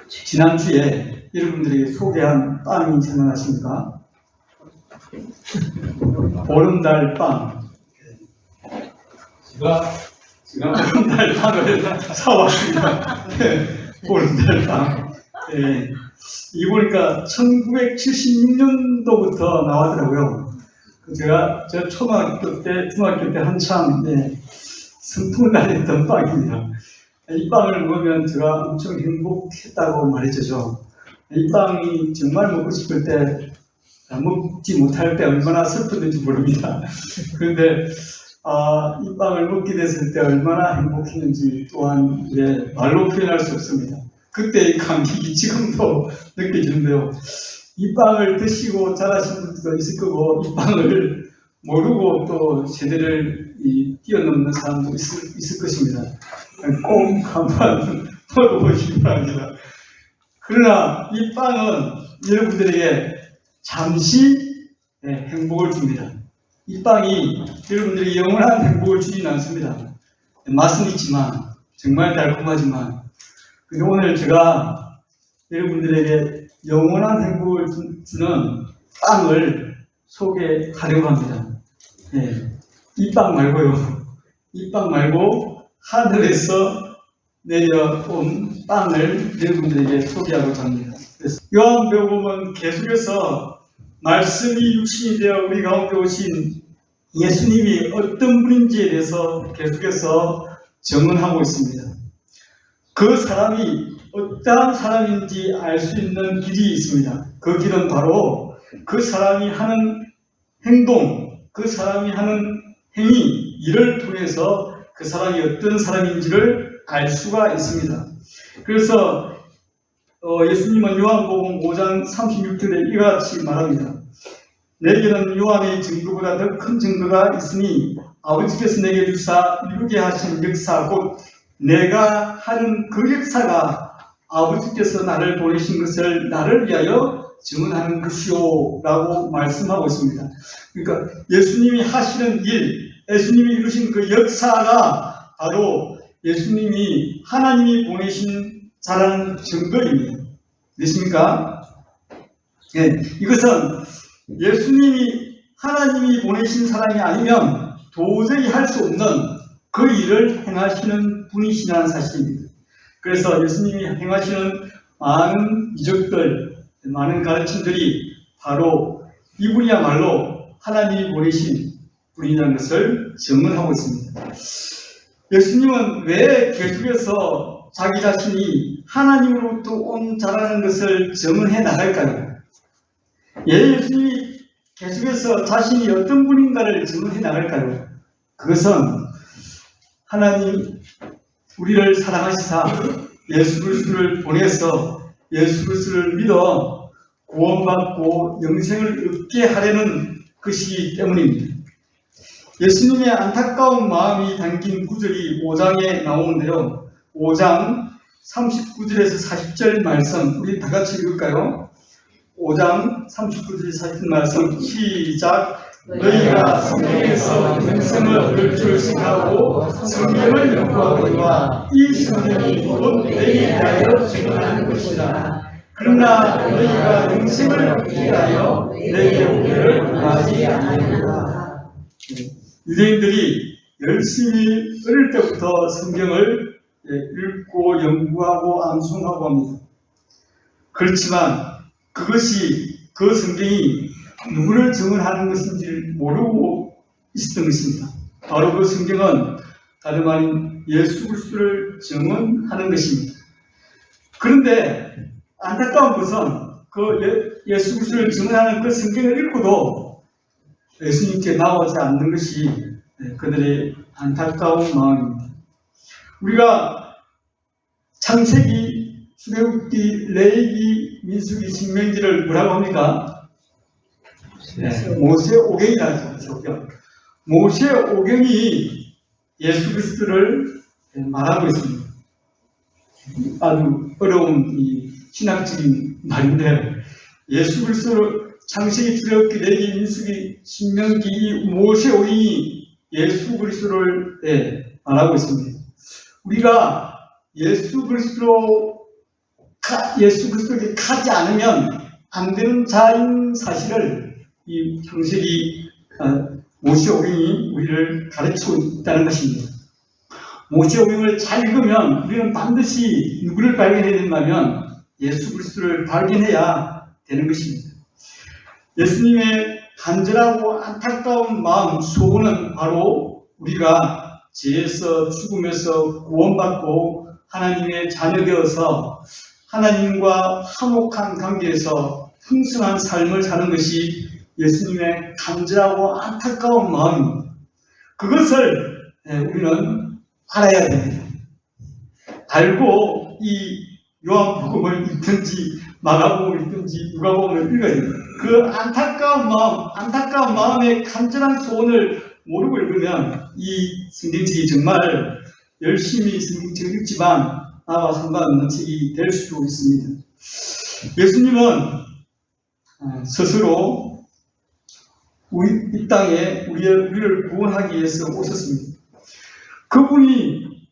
지난주에 여러분들에게 소개한 빵이 생각나십니까? 보름달 빵. 제가 보름달 빵을 사왔습니다. 보름달 빵. 이 보니까 1976년도부터 나왔더라고요. 저 중학교 때 한참 선풍을 날렸던 빵입니다. 이 빵을 먹으면 제가 엄청 행복했다고 말해주죠. 이 빵이 정말 먹고 싶을 때 먹지 못할 때 얼마나 슬프든지 모릅니다. 그런데 이 빵을 먹게 됐을 때 얼마나 행복했는지 또한 말로 표현할 수 없습니다. 그때의 감격이 지금도 느껴지는데요. 이 빵을 드시고 자라신 분들도 있을 거고, 이 빵을 모르고 또 세대를 뛰어넘는 사람도 있을 것입니다. 꼭 한번 먹어보시기 바랍니다. 그러나 이 빵은 여러분들에게 잠시 행복을 줍니다. 이 빵이 여러분들에게 영원한 행복을 주지는 않습니다. 맛은 있지만, 정말 달콤하지만, 근데 오늘 제가 여러분들에게 영원한 행복을 주는 빵을 소개하려고 합니다. 이 빵 말고요. 이 빵 말고 하늘에서 내려온 빵을 여러분들에게 소개하고자 합니다. 요한복음은 계속해서 말씀이 육신이 되어 우리 가운데 오신 예수님이 어떤 분인지에 대해서 계속해서 증언하고 있습니다. 그 사람이 어떠한 사람인지 알 수 있는 길이 있습니다. 그 길은 바로 그 사람이 하는 행동, 그 사람이 하는 행위, 이를 통해서 그 사람이 어떤 사람인지를 알 수가 있습니다. 그래서 예수님은 요한복음 5장 36절에 이와 같이 말합니다. 내게는 요한의 증거보다 더 큰 증거가 있으니 아버지께서 내게 주사 이루게 하신 역사 곧 내가 하는 그 역사가 아버지께서 나를 보내신 것을 나를 위하여 증언하는 것이요 라고 말씀하고 있습니다. 그러니까 예수님이 하시는 일, 예수님이 이루신 그 역사가 바로 예수님이 하나님이 보내신 자라는 증거입니다. 됐습니까? 이것은 예수님이 하나님이 보내신 사람이 아니면 도저히 할 수 없는 그 일을 행하시는 분이시라는 사실입니다. 그래서 예수님이 행하시는 많은 이적들, 많은 가르침들이 바로 이분이야말로 하나님이 보내신 분이라는 것을 증언하고 있습니다. 예수님은 왜 계속해서 자기 자신이 하나님으로부터 온 자라는 것을 증언해 나갈까요? 예수님이 계속해서 자신이 어떤 분인가를 증언해 나갈까요? 그것은 하나님 우리를 사랑하시사 예수 그리스도를 보내서 예수 그리스도를 믿어 구원받고 영생을 얻게 하려는 것이기 때문입니다. 예수님의 안타까운 마음이 담긴 구절이 5장에 나오는데요. 5장 39절에서 40절 말씀 우리 다 같이 읽을까요? 5장 39절 40절 말씀 시작. 너희가 성령에서 영생을 얻을 줄 생각하고 성령을 연구하거니와 이 성령이 곧 너희에 대하여 증언하는 것이다. 그러나 너희가 영생을 얻기 위하여 내게 오기를 원하지 아니하노라. 유대인들이 열심히 어릴 때부터 성경을 읽고 연구하고 암송하고 합니다. 그렇지만 그것이 그 성경이 누구를 증언하는 것인지를 모르고 있었던 것입니다. 바로 그 성경은 다름 아닌 예수 그리스도를 증언하는 것입니다. 그런데 안타까운 것은 그 예수 그리스도를 증언하는 그 성경을 읽고도 예수님께 나오지 않는 것이 그들의 안타까운 마음입니다. 우리가 창세기, 출애굽기, 레위기, 민수기, 신명기를 뭐라고 합니까? 모세오경이라죠. 모세오경이 예수 그리스도를 말하고 있습니다. 아주 어려운 신학적인 말인데 예수 그리스도를 창세기, 출애굽기, 레위기, 민수기, 신명기 이 모세오경이 예수 그리스도를 말하고 있습니다. 우리가 예수 그리스도에게 가지 않으면 안 되는 자인 사실을 이 창세기 모세오경이 우리를 가르치고 있다는 것입니다. 모세오경을 잘 읽으면 우리는 반드시 누구를 발견해야 된다면 예수 그리스도를 발견해야 되는 것입니다. 예수님의 간절하고 안타까운 마음, 소원은 바로 우리가 죄에서 죽음에서 구원받고 하나님의 자녀 되어서 하나님과 화목한 관계에서 풍성한 삶을 사는 것이 예수님의 간절하고 안타까운 마음입니다. 그것을 우리는 알아야 됩니다. 알고 이 요한복음을 읽든지 마가복음을 읽든지 누가복음을 읽어야 됩니다. 그 안타까운 마음의 간절한 소원을 모르고 읽으면 이 성경책이 정말 열심히 성경책을 읽지만 나와 상관없는 책이 될 수도 있습니다. 예수님은 스스로 이 땅에 우리를 구원하기 위해서 오셨습니다. 그분이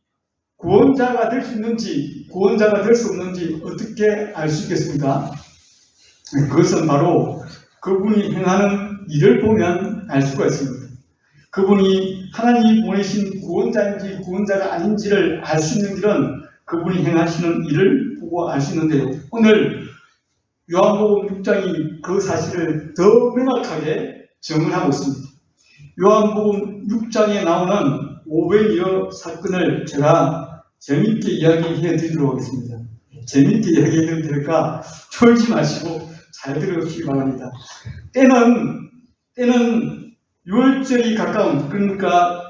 구원자가 될 수 있는지 구원자가 될 수 없는지 어떻게 알 수 있겠습니까? 그것은 바로 그분이 행하는 일을 보면 알 수가 있습니다. 그분이 하나님이 보내신 구원자인지 구원자가 아닌지를 알 수 있는 길은 그분이 행하시는 일을 보고 알 수 있는데요. 오늘 요한복음 6장이 그 사실을 더 명확하게 증언하고 있습니다. 요한복음 6장에 나오는 오벤이어 사건을 제가 재밌게 이야기해 드리도록 하겠습니다. 재밌게 이야기해 드리면 될까? 졸지 마시고 잘 들어주시기 바랍니다. 때는 유월절이 가까운, 그러니까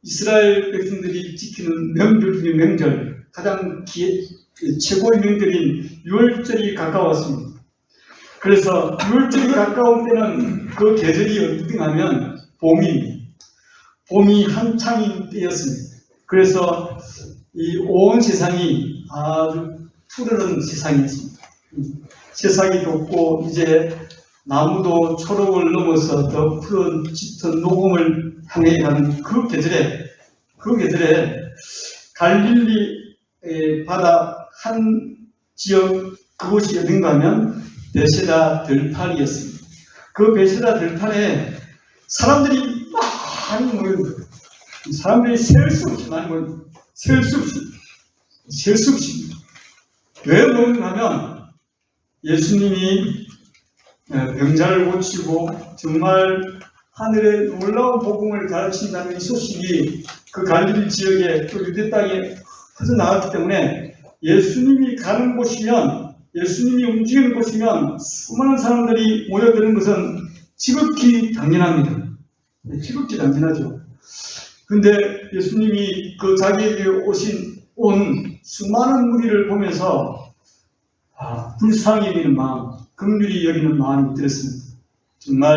이스라엘 백성들이 지키는 명절 중에 명절, 가장 최고의 명절인 유월절이 가까웠습니다. 그래서 유월절이 가까운 때는 그 계절이 어떻게 하면 봄입니다. 봄이 한창인 때였습니다. 그래서 이 온 세상이 아주 푸르른 세상이었습니다. 세상이 덥고 이제 나무도 초록을 넘어서 더 푸른 짙은 녹음을 향해 가는 그 계절에 갈릴리 바다 한 지역, 그곳이 어딘가 하면 베세다 들판이었습니다. 그 베세다 들판에 사람들이 많이 모였습니다. 사람들이 셀 수 없이 많이 모였습니다. 셀 수 없이. 왜 모였냐 하면 예수님이 병자를 고치고 정말 하늘의 놀라운 복음을 가르친다는 이 소식이 그 갈릴리 지역에 또 유대 땅에 퍼져나갔기 때문에 예수님이 가는 곳이면, 예수님이 움직이는 곳이면 수많은 사람들이 모여드는 것은 지극히 당연합니다. 지극히 당연하죠. 근데 예수님이 그 자기에게 온 수많은 무리를 보면서 불쌍히 여기는 마음, 긍휼히 여기는 마음이 들었습니다. 정말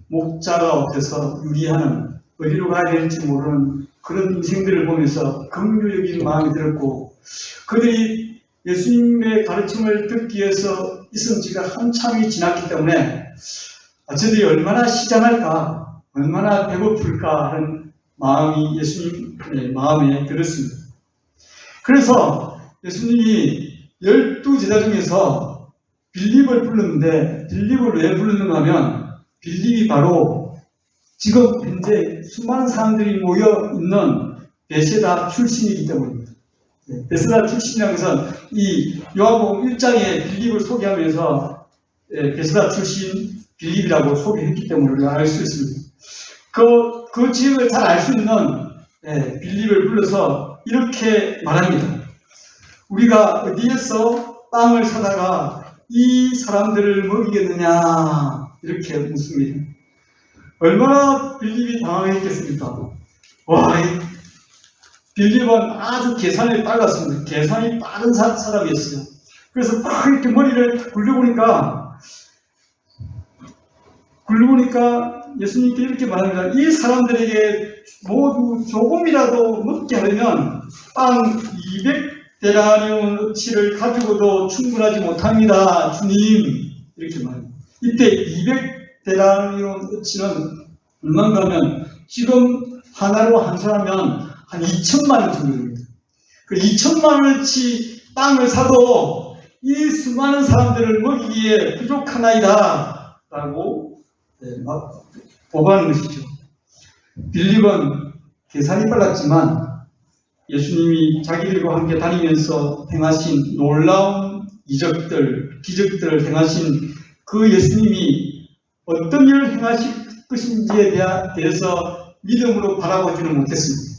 목자가 없어서 유리하는, 어디로 가야 될지 모르는 그런 인생들을 보면서 긍휼히 여기는 마음이 들었고, 그들이 예수님의 가르침을 듣기 위해서 있은 지가 한참이 지났기 때문에 저들이 얼마나 시장할까, 얼마나 배고플까 하는 마음이 예수님의 마음에 들었습니다. 그래서 예수님이 12제자 중에서 빌립을 불렀는데, 빌립을 왜 불렀는가 하면 빌립이 바로 지금 현재 수많은 사람들이 모여 있는 베세다 출신이기 때문입니다. 베세다 출신이라는 것은 이 요한복음 1장에 빌립을 소개하면서 베세다 출신 빌립이라고 소개했기 때문에 우리가 알 수 있습니다. 그 지역을 잘 알 수 있는 빌립을 불러서 이렇게 말합니다. 우리가 어디에서 빵을 사다가 이 사람들을 먹이겠느냐, 이렇게 묻습니다. 얼마나 빌립이 당황했겠습니까? 와, 빌립은 아주 계산이 빨랐습니다. 계산이 빠른 사람이었어요. 그래서 막 이렇게 머리를 굴려보니까 예수님께 이렇게 말합니다. 이 사람들에게 모두 조금이라도 먹게 하려면 빵 200데나리온어치를 가지고도 충분하지 못합니다, 주님. 이렇게 말합니다. 이때 200데나리온어치는 얼마인가 하면 지금 하나로 환산하면 한 2천만 원 정도 됩니다. 그 2천만 원어치 빵을 사도 이 수많은 사람들을 먹이기에 부족하나이다 라고 막 보고하는 것이죠. 빌립은 계산이 빨랐지만 예수님이 자기들과 함께 다니면서 행하신 놀라운 이적들, 기적들을 행하신 그 예수님이 어떤 일을 행하실 것인지에 대해서 믿음으로 바라보지는 못했습니다.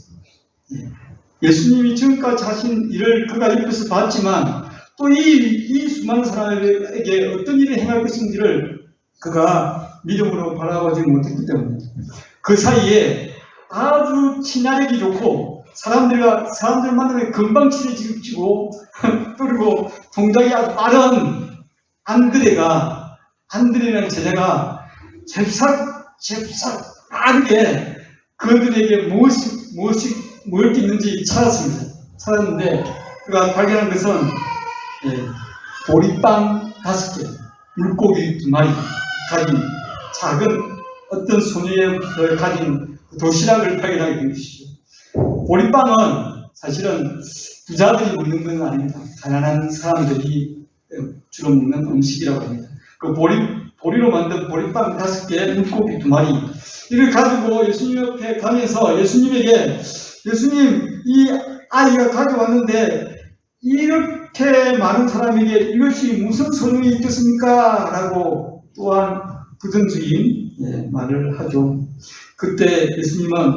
예수님이 지금까지 하신 일을 그가 옆에서 봤지만 또 이 수많은 사람에게 어떤 일을 행할 것인지를 그가 믿음으로 바라보지 못했기 때문에 그 사이에 아주 친화력이 좋고 사람들 만나면 금방 친해지고 그리고 동작이 아주 빠른 안드레라는 제자가 잽싹 빠르게 그들에게 무엇이 있는지 찾았는데 그가 발견한 것은 보리빵 5개, 물고기 2마리 가진 작은 어떤 소녀의 가진 도시락을 발견하게 된 것이죠. 보리빵은 사실은 부자들이 먹는 건 아닙니다. 가난한 사람들이 주로 먹는 음식이라고 합니다. 그 보리로 만든 보리빵 5개, 물고기 2마리 이를 가지고 예수님 옆에 가면서 예수님에게 예수님 이 아이가 가져왔는데 이렇게 많은 사람에게 이것이 무슨 소용이 있겠습니까? 라고 또한 부정적인 말을 하죠. 그때 예수님은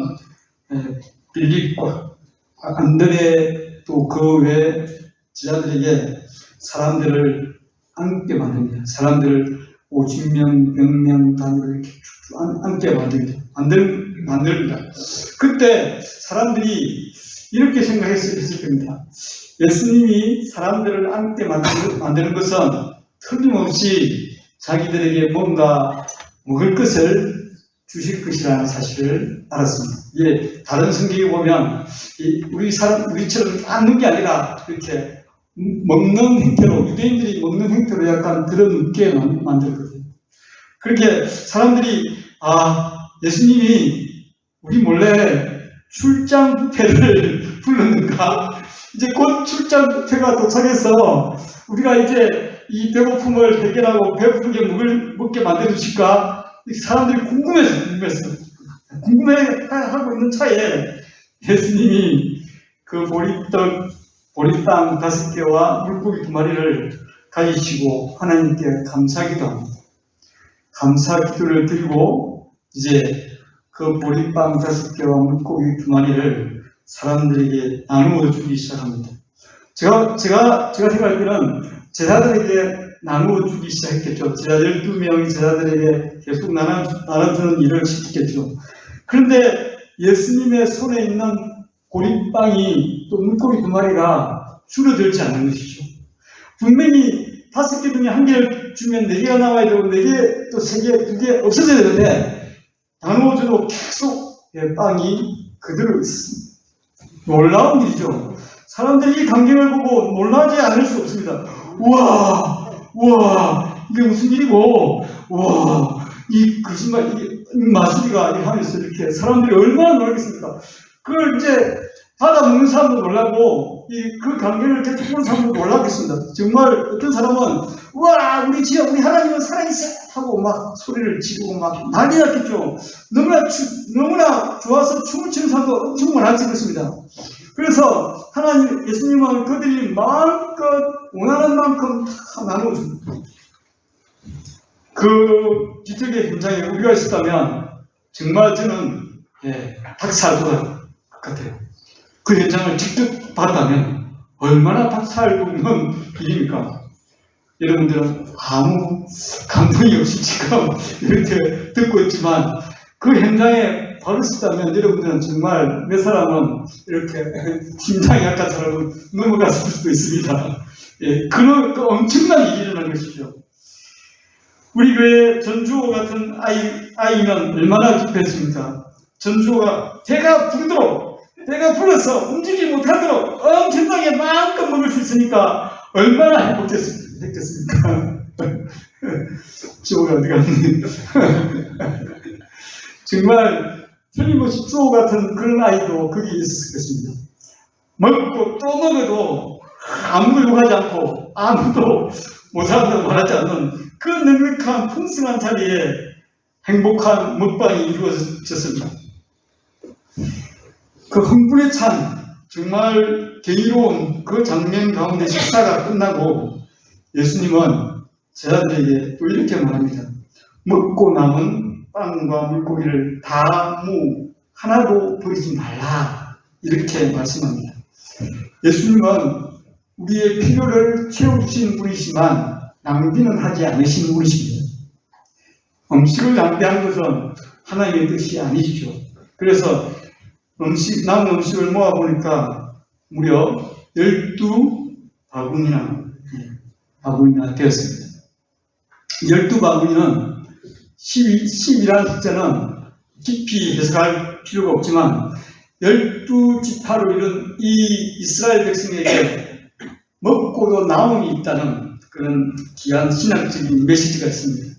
빌립과 안드레 또 그 외 제자들에게 사람들을 앉게 만듭니다. 사람들을 50명, 100명 단위로 이렇게 앉게 만듭니다. 그때 사람들이 이렇게 생각했을 겁니다. 예수님이 사람들을 앉게 만드는 것은 틀림없이 자기들에게 뭔가 먹을 것을 주실 것이라는 사실을 알았습니다. 예, 다른 성경에 보면 우리처럼 앉는 게 아니라 이렇게 먹는 행태로 유대인들이 먹는 행태로 약간 들어눕게 만들거든요. 그렇게 사람들이 예수님이 우리 몰래 출장 뷔페를 불렀는가? 이제 곧 출장 뷔페가 도착해서 우리가 이제 이 배고픔을 해결하고 배부르게 먹게 만들어주실까? 사람들이 궁금해하고 있는 차에 예수님이 그 보리빵 5개와 물고기 2마리를 가지시고 하나님께 감사기도 합니다. 감사 기도를 드리고 이제 그 보리빵 5개와 물고기 2마리를 사람들에게 나누어 주기 시작합니다. 제가 생각할 때는 제자들에게 나누어 주기 시작했겠죠. 제자 12명이 제자들에게 계속 나눠주는 일을 시켰겠죠. 그런데 예수님의 손에 있는 보리빵이 또 물고기 2마리가 줄어들지 않는 것이죠. 분명히 5개 중에 1개를 주면 4개가 나와야 되고 4개 또 3개, 2개 없어져야 되는데 나누어줘도 계속 빵이 그대로 있습니다. 놀라운 일이죠. 사람들이 이 광경을 보고 놀라지 않을 수 없습니다. 우와, 이게 무슨 일이고, 우와, 이 거짓말, 이게 마술이가 하면서 이렇게 사람들이 얼마나 놀라겠습니까? 그걸 이제 받아 먹는 사람도 놀라고, 그 광경을 계속 보는 사람도 놀라겠습니다. 정말 어떤 사람은, 우와, 우리 하나님은 살아있어! 하고 막 소리를 지르고 막 난리 났겠죠. 너무나 좋아서 춤을 추는 사람도 엄청 많았을 것입니다. 그래서 예수님은 그들이 마음껏 원하는 만큼 다 나눠줍니다. 그 기적의 현장에 우리가 있었다면 정말 저는 닭살 돋을 것 같아요. 그 현장을 직접 봤다면 얼마나 닭살 돋는 일입니까? 여러분들은 아무 감동이 없이 지금 이렇게 듣고 있지만 그 현장에 바로 있었다면 여러분들은 정말 몇 사람은 이렇게 심장이 약한 사람은 넘어갔을 수도 있습니다. 그런 엄청난 일이 일어난 것이죠. 우리 교회 전주호 같은 아이면 얼마나 기뻐했습니까? 전주호가 배가 불러서 움직이지 못하도록 엄청나게 마음껏 먹을 수 있으니까 얼마나 행복했겠습니까? 주호가 어디 갔니? 정말 틀림없이 주호 같은 그런 아이도 거기 있었을 것입니다. 먹고 또 먹어도 아무도 욕하지 않고 아무도 못한다고 말하지 않는 그 넉넉한 풍성한 자리에 행복한 먹방이 이루어졌습니다. 그 흥분에 찬 정말 경이로운 그 장면 가운데 식사가 끝나고 예수님은 제자들에게 또 이렇게 말합니다. 먹고 남은 빵과 물고기를 다 하나도 버리지 말라, 이렇게 말씀합니다. 예수님은 우리의 필요를 채워주시는 분이지만 낭비는 하지 않으시는 분이십니다. 음식을 낭비하는 것은 하나님의 뜻이 아니죠. 그래서 남은 음식을 모아보니까 무려 12바구니나 되었습니다. 12바구니는 10이라는 숫자는 깊이 해석할 필요가 없지만 12지파로 이룬 이 이스라엘 백성에게 먹고도 남음이 있다는 그런 귀한 신학적인 메시지가 있습니다.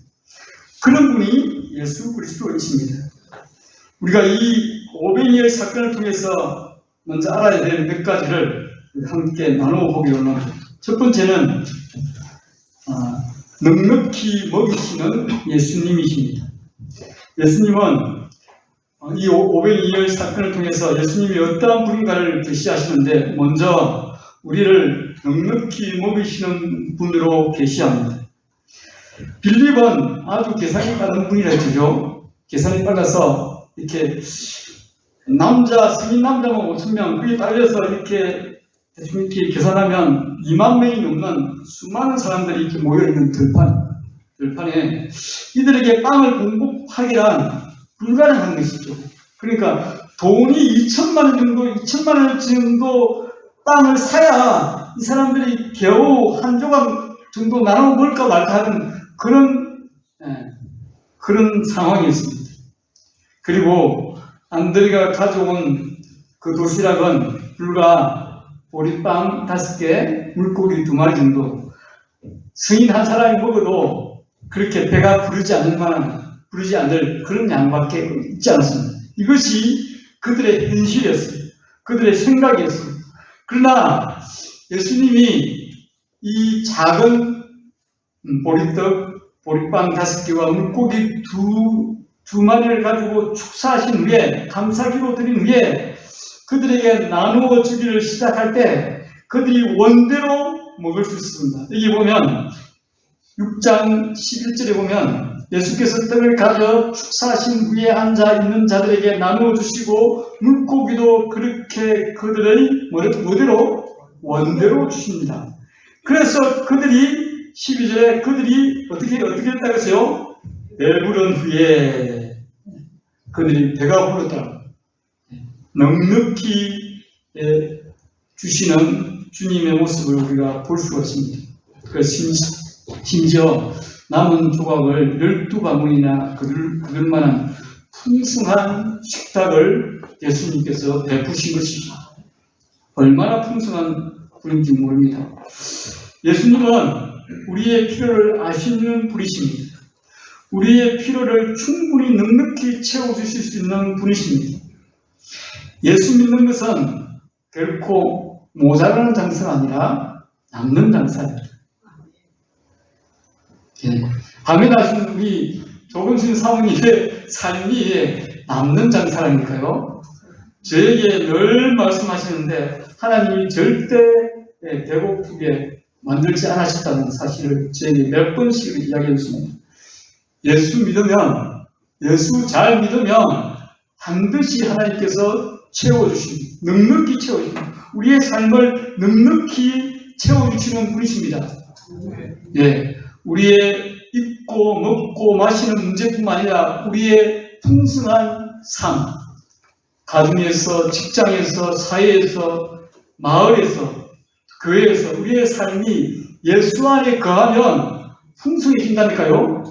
그런 분이 예수 그리스도이십니다. 우리가 이 오베니엘 사건을 통해서 먼저 알아야 될 몇 가지를 함께 나누어 보기로는, 첫 번째는 넉넉히 먹이시는 예수님이십니다. 예수님은 이 오베니엘 사건을 통해서 예수님이 어떠한 분인가를 계시하시는데, 먼저 우리를 넉넉히 먹이시는 분으로 계시합니다. 빌립은 아주 계산이 빠른 분이라 했죠. 계산이 빨라서 이렇게 성인 남자만 5,000명, 그게 딸려서 이렇게 대충 이렇게 계산하면 2만 명이 넘는 수많은 사람들이 이렇게 모여있는 들판에 이들에게 빵을 공급하기란 불가능한 것이죠. 그러니까 돈이 2천만 원 정도 빵을 사야 이 사람들이 겨우 한 조각 정도 나눠 먹을까 말까 하는 그런 상황이었습니다. 그리고 안드레가 가져온 그 도시락은 불과 보리빵 5개, 물고기 2마리 정도. 성인 한 사람이 먹어도 그렇게 배가 부르지 않을 그런 양밖에 있지 않습니다. 이것이 그들의 현실이었습니다. 그들의 생각이었습니다. 그러나 예수님이 이 작은 보리빵 5개와 물고기 2마리를 가지고 축사하신 후에, 감사기도 드린 후에 그들에게 나누어 주기를 시작할 때 그들이 원대로 먹을 수 있습니다. 여기 보면 6장 11절에 보면 예수께서 떡을 가져 축사하신 후에 앉아 있는 자들에게 나누어 주시고 물고기도 그렇게 그들의 뭐대로 원대로 주십니다. 그래서 그들이 12절에 그들이 어떻게 했다고 했어요? 배부른 후에 그들이 배가 부르더라. 넉넉히 주시는 주님의 모습을 우리가 볼 수가 있습니다. 심지어 남은 조각을 12바구니나 그들만한 풍성한 식탁을 예수님께서 베푸신 것입니다. 얼마나 풍성한 분인지 모릅니다. 예수님은 우리의 필요를 아시는 분이십니다. 우리의 필요를 충분히 넉넉히 채워주실 수 있는 분이십니다. 예수 믿는 것은 결코 모자라는 장사가 아니라 남는 장사입니다. 당연하신 우리 조금신 사모님의 삶이 남는 장사라니까요. 저에게 늘 말씀하시는데 하나님이 절대 배고프게 만들지 않으셨다는 사실을 저에게 몇 번씩 이야기해 주십니다. 예수 잘 믿으면 반드시 하나님께서 채워주십니다. 넉넉히 채워주십니다. 우리의 삶을 넉넉히 채워주시는 분이십니다. 우리의 입고 먹고 마시는 문제뿐만 아니라 우리의 풍성한 삶, 가정에서, 직장에서, 사회에서, 마을에서, 교회에서 우리의 삶이 예수 안에 거하면 풍성해진다니까요.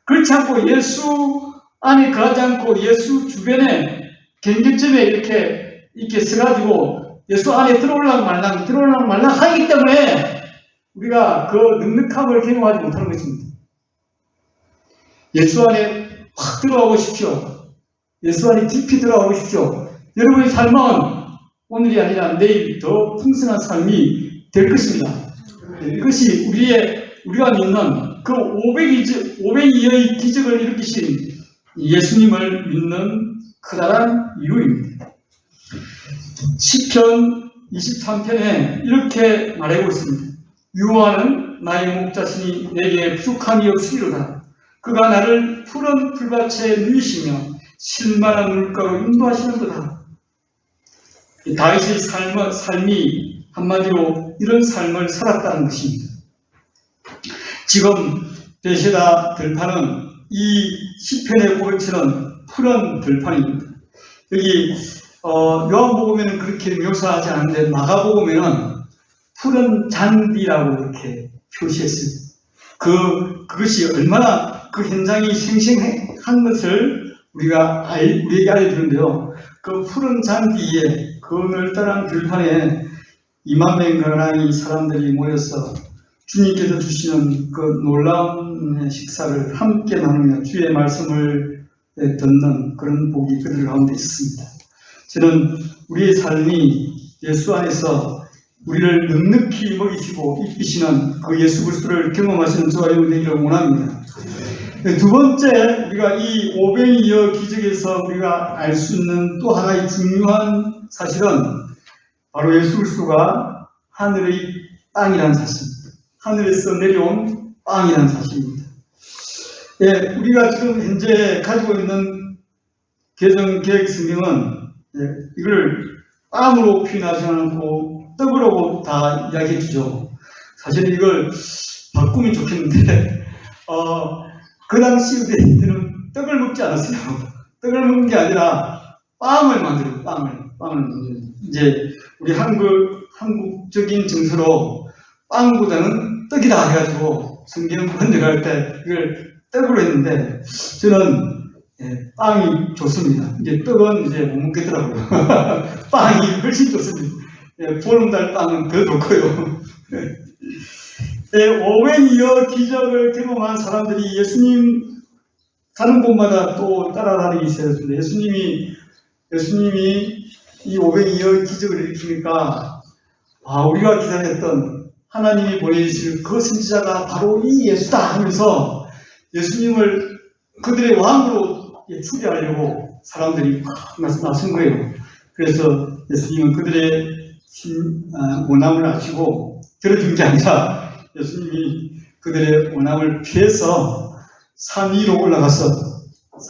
그렇지 않고 예수 안에 거하지 않고 예수 주변에 경계점에 이렇게 서가지고 예수 안에 들어오려고 말랑 하기 때문에 우리가 그 넉넉함을 경험하지 못하는 것입니다. 예수 안에 확 들어가고 싶죠. 예수 안에 깊이 들어가고 싶죠. 여러분의 삶은 오늘이 아니라 내일 더 풍성한 삶이 될 것입니다. 이것이 우리가 믿는 그 500여의 기적을 일으키신 예수님을 믿는 커다란 이유입니다. 시편 23편에 이렇게 말하고 있습니다. 여호와는 나의 목자시니 내게 부족함이 없으리로다. 그가 나를 푸른 풀밭에 누이시며 실만한 물가로 인도하시는도다. 다윗의 삶이 한마디로 이런 삶을 살았다는 것입니다. 지금 베세다 들판은 이 시편의 고백처럼 푸른 들판입니다. 여기 요한복음에는 그렇게 묘사하지 않는데 마가복음에는 푸른 잔디라고 이렇게 표시했어요. 그것이 얼마나 그 현장이 생생한 것을 우리에게 알려주는데요. 그 푸른 잔디에 그 널따란 들판에 2만 명가량의 사람들이 모여서 주님께서 주시는 그 놀라운 식사를 함께 나누며 주의 말씀을 듣는 그런 복이 그들 가운데 있습니다. 저는 우리의 삶이 예수 안에서 우리를 넉넉히 먹이시고 입히시는 그 예수 그리스도를 경험하시는 저와 여러분 되기를 원합니다. 두 번째, 우리가 이 오병이어 기적에서 우리가 알 수 있는 또 하나의 중요한 사실은 바로 예수 그리스도가 하늘의 빵이라는 사실입니다. 하늘에서 내려온 빵이라는 사실입니다. 예, 우리가 지금 현재 가지고 있는 개정계획 성경은 이걸 빵으로 표현하지 않고 떡으로 다 이야기해 주죠. 사실 이걸 바꾸면 좋겠는데 그 당시 유대인들은 떡을 먹지 않았어요. 떡을 먹는 게 아니라 빵을 만들어요. 빵을 만들어요. 이제 우리 한국적인 정서로 빵보다는 떡이다 해가지고 성경 번역할 때 이걸 떡으로 했는데 저는 빵이 좋습니다. 이제 떡은 이제 못 먹겠더라고요. 빵이 훨씬 좋습니다. 보름달 빵은 더 좋고요. 오병이어 기적을 경험한 사람들이 예수님 가는 곳마다 또 따라다니기 시작했습니다. 예수님이 이 오병이어 기적을 일으키니까 우리가 기다렸던 하나님이 보내주실 그 선지자가 바로 이 예수다 하면서 예수님을 그들의 왕으로 추대하려고 사람들이 나선 거예요. 그래서 예수님은 그들의 원함을 아시고 들어준 게 아니라 예수님이 그들의 원함을 피해서 산 위로 올라가서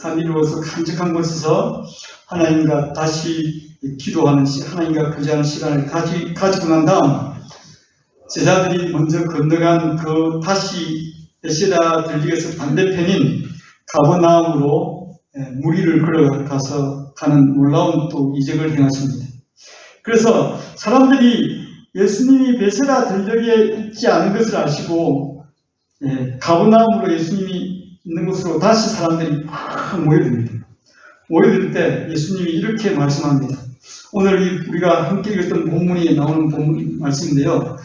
산 위로서 한적한 곳에서 하나님과 다시 기도하는 하나님과 교제하는 시간을 가지고 난 다음 제자들이 먼저 건너간 그 다시 베세다 들릭에서 반대편인 가버나움으로 무리를 걸어가서 가는 놀라운 또 이적을 행하십니다. 그래서 사람들이 예수님이 베세다 들녘에 있지 않은 것을 아시고 가버나움으로 예수님이 있는 곳으로 다시 사람들이 막 모여듭니다. 모여들 때 예수님이 이렇게 말씀합니다. 오늘 우리가 함께 읽었던 본문이 나오는 본문 말씀인데요.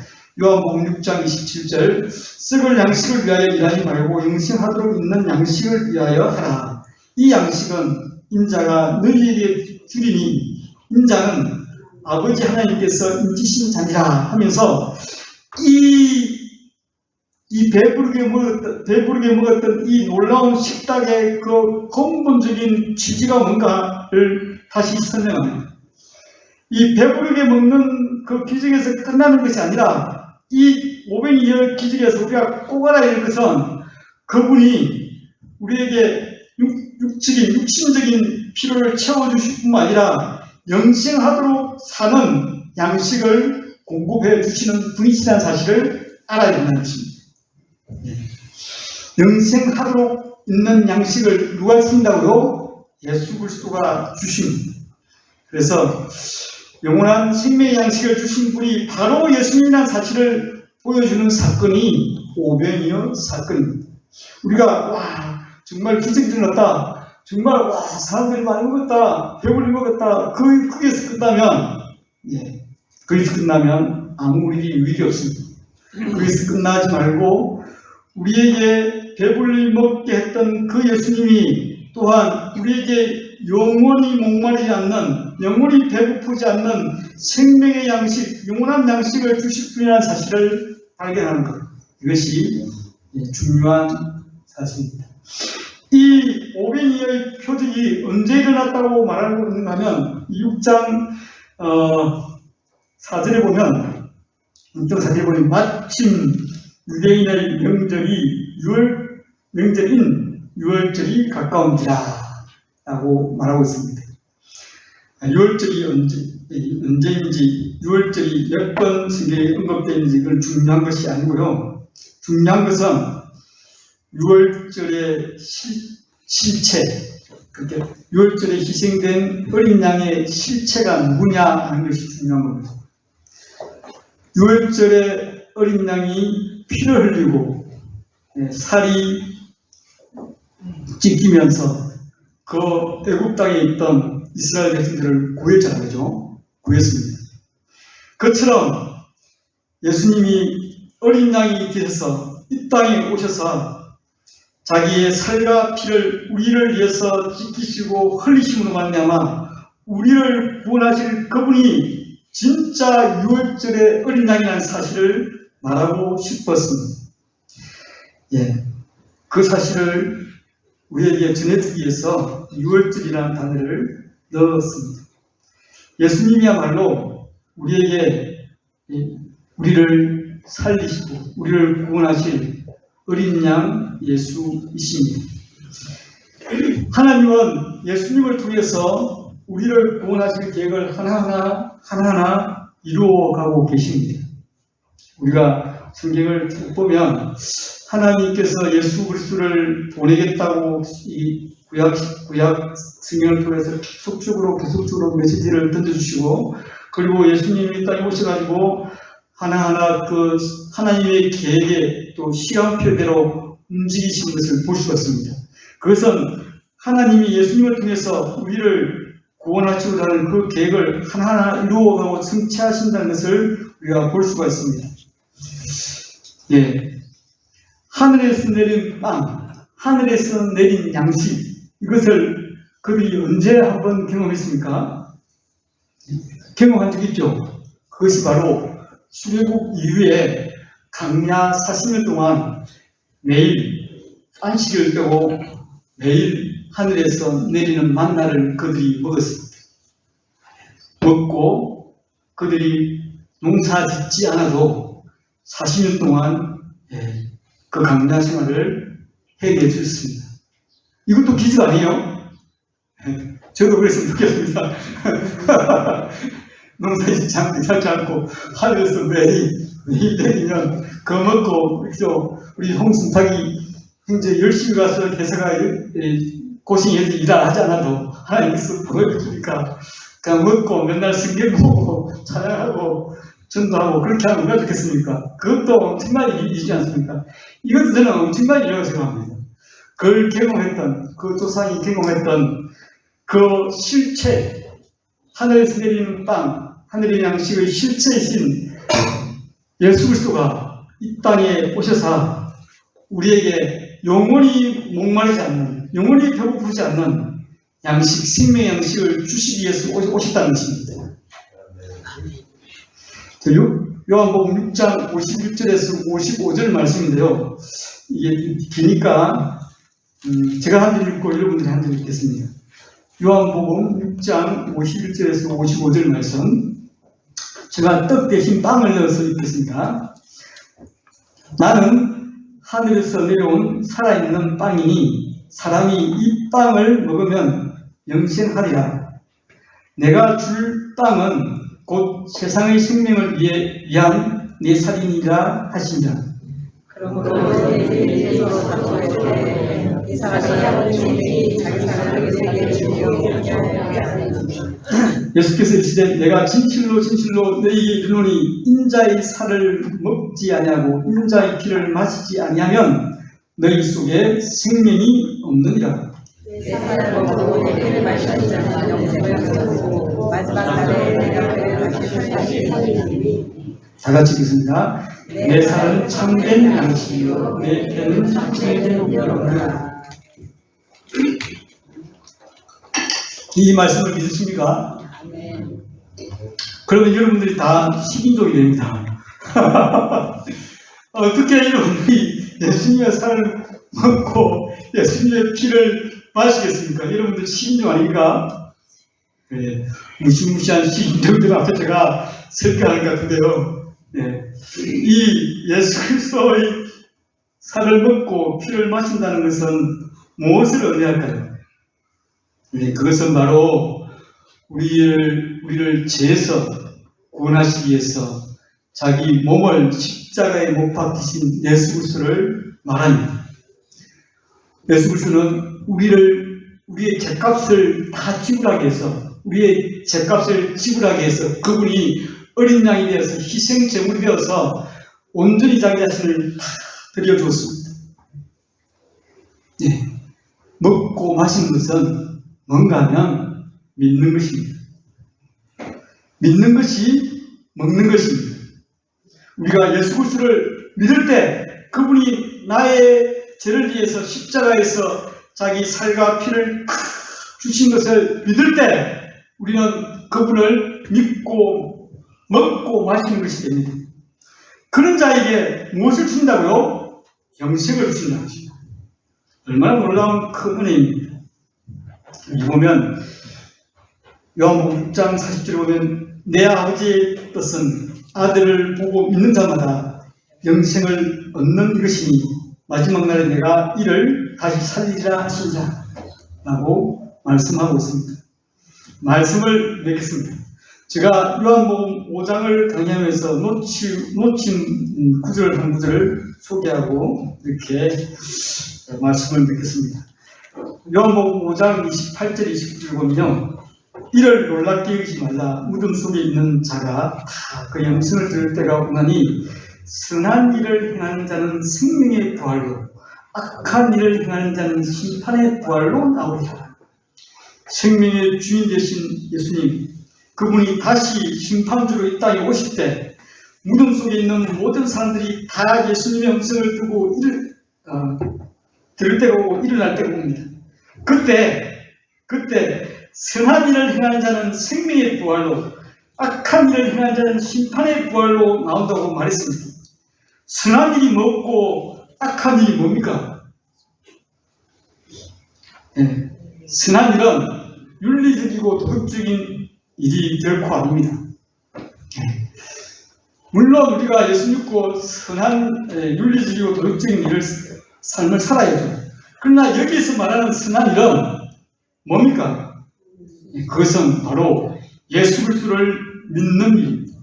요한복음 6장 27절 썩을 양식을 위하여 일하지 말고 영생하도록 있는 양식을 위하여 하라. 이 양식은 인자가 너희에게 주리니 인자는 아버지 하나님께서 인치신 자니라 하면서 이 배부르게 먹었던 이 놀라운 식탁의 그 근본적인 취지가 뭔가를 다시 설명합니다. 이 배부르게 먹는 그 기적에서 끝나는 것이 아니라 이 오병이어 기적에서 우리가 꼭 알아야 될 것은 그분이 우리에게 육신적인 필요를 채워주실 뿐만 아니라 영생하도록 사는 양식을 공급해 주시는 분이시라는 사실을 알아야 된다는 것입니다. 영생하도록 있는 양식을 누가 주신다고요? 예수 그리스도가 주십니다. 그래서 영원한 생명의 양식을 주신 분이 바로 예수님이라는 사실을 보여주는 사건이 오병이어 사건입니다. 우리가 정말 기적이 일어났다. 정말 사람들이 많이 먹었다. 배불리 먹었다. 거기에서 끝나면 아무 일이 없습니다. 거기서 끝나지 말고 우리에게 배불리 먹게 했던 그 예수님이 또한 우리에게 영원히 목마르지 않는, 영원히 배고프지 않는 생명의 양식, 영원한 양식을 주실 분이라는 사실을 발견하는 것. 이것이 중요한 사실입니다. 이 오병이어의 표적이 언제 일어났다고 말하고 있는가 하면 6장 4절에 보면, 6장 4절에 보면 마침 유대인의 명절인 유월절이 가까운지라 라고 말하고 있습니다. 유월절이 언제인지, 유월절이 몇 번 성경에 언급되는지 그건 중요한 것이 아니고요. 중요한 것은 유월절의 실체, 그렇게 유월절에 희생된 어린 양의 실체가 누구냐 하는 것이 중요한 겁니다. 유월절에 어린 양이 피를 흘리고 살이 찢기면서 그 애굽 땅에 있던 이스라엘 백성들을 구했잖아요. 구했습니다. 그처럼 예수님이 어린 양이 되셔서 이 땅에 오셔서 자기의 살과 피를 우리를 위해서 찢기시고 흘리심으로 말미암아 우리를 구원하실 그분이 진짜 유월절의 어린 양이라는 사실을 말하고 싶었습니다. 그 사실을 우리에게 전해주기 위해서 유월절이라는 단어를 넣었습니다. 예수님이야말로 우리에게 우리를 살리시고 우리를 구원하실 어린 양 예수이십니다. 하나님은 예수님을 통해서 우리를 구원하실 계획을 하나하나 이루어가고 계십니다. 우리가 성경을 보면 하나님께서 예수 그리스도를 보내겠다고 이 구약 성경을 통해서 계속적으로 메시지를 던져주시고, 그리고 예수님이 땅에 오셔가지고 하나하나 그 하나님의 계획에 또 시간표대로 움직이신 것을 볼 수가 있습니다. 그것은 하나님이 예수님을 통해서 우리를 구원하시고자 하는 그 계획을 하나하나 이루어가고 성취하신다는 것을 우리가 볼 수가 있습니다. 하늘에서 내린 빵, 하늘에서 내린 양식, 이것을 그들이 언제 한번 경험했습니까? 경험한 적 있죠? 그것이 바로 출애굽 이후에 광야 40년 동안 매일 안식을 빼고 매일 하늘에서 내리는 만나를 그들이 먹었습니다. 먹고 그들이 농사 짓지 않아도 40년 동안 그 광야 생활을 해결해 주셨습니다. 이것도 기적 아니에요? 저도 그랬으면 좋겠습니다. 농사 짓지 않고 하늘에서 매일 내리면 그거 먹고, 그죠? 우리 홍순탁이 굉장히 열심히 가서 대사가 고생해서 일을 하지 않아도 하나님께서 보여주니까 그냥 먹고 맨날 성경 보고 찬양하고 전도하고 그렇게 하면 얼마나 좋겠습니까? 그것도 엄청난 일이지 않습니까? 이것도 저는 엄청난 일이라고 생각합니다. 그걸 경험했던, 그 조상이 경험했던 그 실체, 하늘에서 내리는 빵, 하늘의 양식의 실체이신 예수 그리스도가 이 땅에 오셔서 우리에게 영원히 목마르지 않는, 영원히 배고프지 않는 양식, 생명의 양식을 주시기 위해서 오셨다는 것입니다. 요한복음 6장 51절에서 55절 말씀인데요. 이게 기니까 제가 한 절 읽고 여러분들이 한 절 읽겠습니다. 요한복음 6장 51절에서 55절 말씀, 제가 떡 대신 빵을 넣어서 읽겠습니다. 나는 하늘에서 내려온 살아있는 빵이니 사람이 이 빵을 먹으면 영생하리라. 내가 줄 빵은 곧 세상의 생명을 위한 내 살이니라 하시니라. 그러므로 예수께서 사도할 이 사람이 자기 사람에게 세계를 주며 예수께서 이르시되 내가 진실로 너희에게 이르노니 인자의 살을 먹지 아니하고 인자의 피를 마시지 아니하면 너희 속에 생명이 없느니라. 내 살을 먹고 내 피를 마시는 자는 영생을 얻고 마지막 날에 내가 그를 다시 살리리니. 다 같이 읽겠습니다. 내 살은 참된 양식이요 내 피는 참된 육이로라. 이 말씀을 믿으십니까? 아멘. 그러면 여러분들이 다 식인종이 됩니다. 어떻게 여러분들이 예수님의 살을 먹고 예수님의 피를 마시겠습니까? 여러분들 식인종 아닙니까? 네, 무시무시한 식인종들 앞에 제가 설교하는 것 같은데요. 네, 이 예수 그리스도의 살을 먹고 피를 마신다는 것은 무엇을 의미할까요? 네, 그것은 바로 우리를 죄에서 구원하시기 위해서 자기 몸을 십자가에 못 박히신 예수 그리스도를 말합니다. 예수 그리스도는 우리의 죄값을 다 지불하기 위해서, 우리의 죄값을 지불하기 위해서 그분이 어린 양이 되어서 희생 제물이 되어서 온전히 자기 자신을 다 드려주었습니다. 네. 먹고 마시는 것은 뭔가 하면 믿는 것입니다. 믿는 것이 먹는 것입니다. 우리가 예수 그리스도를 믿을 때 그분이 나의 죄를 위해서 십자가에서 자기 살과 피를 주신 것을 믿을 때 우리는 그분을 믿고 먹고 마시는 것이 됩니다. 그런 자에게 무엇을 주신다고요? 영생을 주신다는 것입니다. 얼마나 놀라운 큰 은혜입니다. 여기 보면 요한복음 6장 40절에 보면 내 아버지의 뜻은 아들을 보고 믿는 자마다 영생을 얻는 것이니 마지막 날에 내가 이를 다시 살리리라 하시자 라고 말씀하고 있습니다. 말씀을 맺겠습니다. 제가 요한복음 5장을 강의하면서 놓친 구절 한 구절을 소개하고 이렇게 말씀을 맺겠습니다. 요한복음 5장 28절 29절 보면요, 이를 놀랍게 여기지 말라. 무덤 속에 있는 자가 다 그 영생을 들을 때가 오나니 선한 일을 행하는 자는 생명의 부활로, 악한 일을 행하는 자는 심판의 부활로 나오리라. 생명의 주인 되신 예수님, 그분이 다시 심판주로 이 땅에 오실 때 무덤 속에 있는 모든 사람들이 다 예수님의 음성을 두고 들을 때가 오고 일어날 때가 옵니다. 그때 선한 일을 행하는 자는 생명의 부활로, 악한 일을 행하는 자는 심판의 부활로 나온다고 말했습니다. 선한 일이 뭐고 악한 일이 뭡니까? 네. 선한 일은 윤리적이고 도덕적인 일이 결코 아닙니다. 네. 물론 우리가 예수 믿고 선한 윤리적이고 도덕적인 삶을 살아야죠. 그러나 여기서 말하는 선한 일은 뭡니까? 그것은 바로 예수 그리스도를 믿는 일입니다.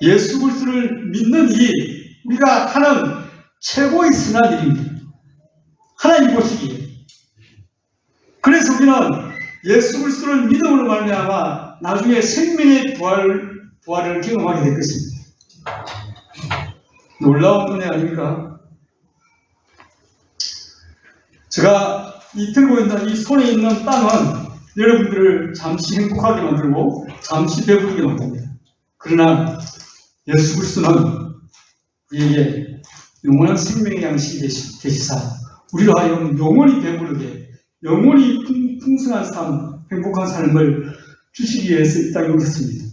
예수 그리스도를 믿는 일이 우리가 하는 최고의 선한 일입니다. 하나님 보시기에. 그래서 우리는 예수 그리스도를 믿음으로 말미암아 나중에 생명의 부활을 경험하게 될 것입니다. 놀라운 은혜 아닙니까? 제가 들고 있는 이 손에 있는 빵은 여러분들을 잠시 행복하게 만들고 잠시 배부르게 만듭니다. 그러나 예수 그리스도는 우리에게 영원한 생명의 양식이 되시사 우리로 하여금 영원히 배부르게, 영원히 풍성한 삶, 행복한 삶을 주시기 위해서 이 땅에 오셨습니다.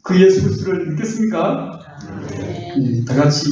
그 예수 그리스도를 믿겠습니까? 네, 다 같이